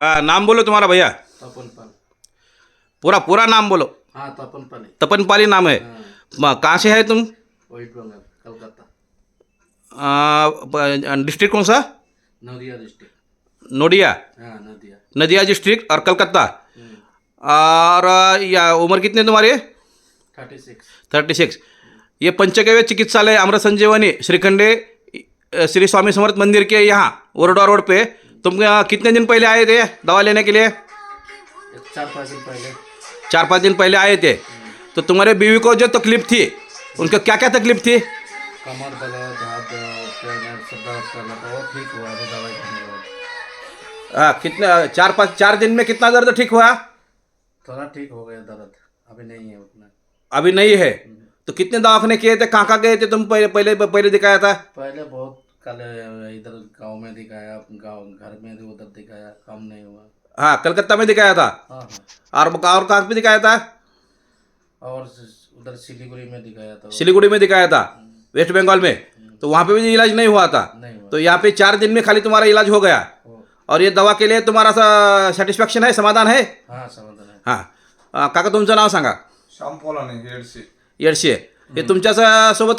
नाम बोलो तुम्हारा भैया, तपन पाल। पूरा पूरा नाम बोलो। हाँ, तपन पाली। तपन पाली नाम है। कहाँ से है तुम? वेस्ट बंगाल, कलकत्ता। डिस्ट्रिक्ट कौन सा? नदिया डिस्ट्रिक्ट। नोडिया, हाँ, नदिया। नदिया डिस्ट्रिक्ट और कलकत्ता। हम्म, और या उम्र कितने तुम्हारी? 36। 36। ये पंचगव्य चिकित्सालय अमृत संजीवनी श्रीखंडे श्री स्वामी समर्थ मंदिर के यहाँ वरोडा रोड पे तुम कितने दिन पहले आए थे दवा लेने के लिए? 4-5 दिन पहले। 4-5 दिन पहले आए थे। तो तुम्हारे बीवी को जो तकलीफ थी उनको क्या क्या तकलीफ थी? कमर दर्द, हाथ दर्द, पैर में सब दर्द करना था, वो ठीक हुआ अभी दवाई खाने के बाद। कितना 4 दिन में कितना दर्द ठीक हुआ? थोड़ा ठीक हो गया दर्द, अभी नहीं है उतना। अभी नहीं है। तो कितने दवाखाने किए थे, कहाँ कहाँ गए थे तुम? पहले पहले पहले दिखाया था? पहले बहुत कल इधर गांव में दिखाया, गांव घर में भी उधर दिखाया, कम नहीं हुआ। हाँ, कलकत्ता में दिखाया था। हाँ हाँ। और कहाँ पे दिखाया था? और उधर सिलीगुड़ी में दिखाया था। सिलीगुड़ी में दिखाया था, वेस्ट बंगाल में। तो वहाँ पे भी इलाज नहीं हुआ था। नहीं हुआ। तो यहाँ पे 4 दिन में खाली तुम्हारा इलाज हो गया। हो। और ये दवा के लिए तुम्हारा सॅटिस्फॅक्शन है, समाधान है? हाँ, समाधान है। हां, काका तुमचं नाव सांगा. श्याम पोलाने येडशी. येडशे, हे तुमच्या सोबत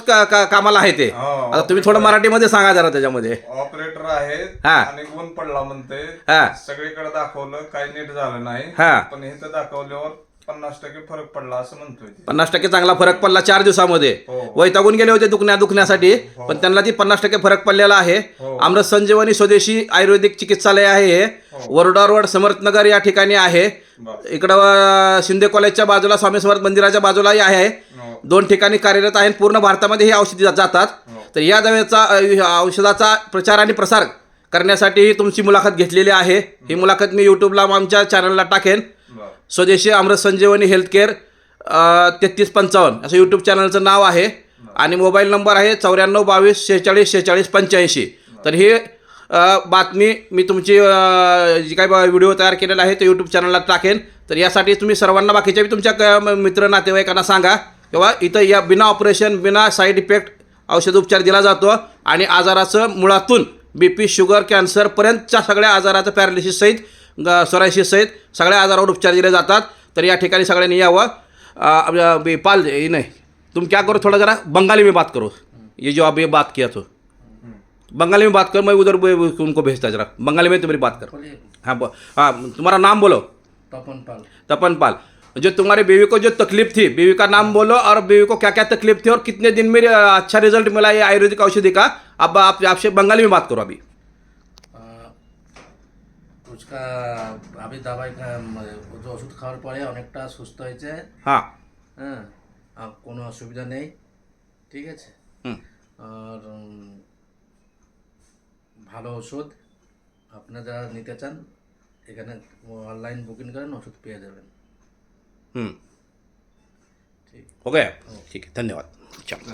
कामाला आहे ते. हो. आता तुम्ही थोडं मराठीमध्ये सांगा जरा त्याच्यामध्ये. ऑपरेटर आहे हा. आणि गुण पडला म्हणते. हा. सगळीकडे दाखवलं, काही नीट झालं नाही. हा. पण इथं दाखवल्यावर 50% फरक पडला असं म्हणतोय ते. 50% चांगला फरक पडला 4 दिवसामध्ये. हो. वैतागून गेले होते दुखण्यासाठी, पण त्यांना ती 50% फरक पडलेला आहे. हो. अमृत संजीवनी स्वदेशी आयुर्वेदिक चिकित्सालय आहे हे. वरोडा रोड समर्थनगर या ठिकाणी आहे. बरं. इकडं शिंदे कॉलेजच्या बाजूला स्वामी समर्थ मंदिराच्या बाजूलाही आहे. हो. 2 ठिकाणी कार्यरत आहेत. पूर्ण भारतामध्ये ही औषधी जातात. तर या दव्याचा औषधाचा प्रचार आणि प्रसार करण्यासाठी ही तुमची मुलाखत घेतलेली आहे. ही मुलाखत मी यूट्यूबला आमच्या चॅनलला टाकेन. बरं. स्वदेशी अमृत संजीवनी हेल्थकेअर 3355 असं यूट्यूब चॅनलचं नाव आहे. आणि मोबाईल नंबर आहे 94 22 46 46 85. तर ही बातमी मी तुमची जी काही व्हिडिओ तयार केलेला आहे तो यूट्यूब चॅनलला टाकेन. तर यासाठी तुम्ही सर्वांना बाकीच्या तुमच्या मित्र नातेवाईकांना सांगा किंवा इथं या बिना ऑपरेशन बिना साईड इफेक्ट औषधोपचार दिला जातो. आणि आजाराचं मुळातून BP शुगर कॅन्सरपर्यंतच्या सगळ्या आजाराचं पॅरालिसिस सहित सोरायसिस सहित सगळ्या आजारावर उपचार दिले जातात. तर या ठिकाणी सगळ्यांनी यावं. पाल नहीं तुम क्या करो, थोड़ा ज़रा बंगाली में बात करो. ये जो अभी बात किया तो बंगाली में बात करो, मैं उधर उनको भेजता जरा बंगाली में तुम्हारी बात कर. बोलिए। हाँ तुम्हारा नाम बोलो. तपन पाल। तपन पाल. जो तुम्हारी बीवी को जो तकलीफ थी, बीवी का नाम बोलो और बीवी को क्या क्या तकलीफ थी और कितने दिन में अच्छा रिजल्ट मिला ये आयुर्वेदिक औषधि का. अब आपसे बंगाली में बात करो अभी. उसका अभी दवाई का जो ওষুধ খাওয়ার পরে অনেকটা সুস্থ হয়েছে। हाँ. হ্যাঁ, আর কোনো অসুবিধা নেই, ঠিক আছে। আর ভালো ওষুধ আপনারা যারা নিতে চান এখানে অনলাইন বুকিং করেন, ওষুধ পেয়ে যাবেন। हो गया. ठीक है, धन्यवाद. चलो.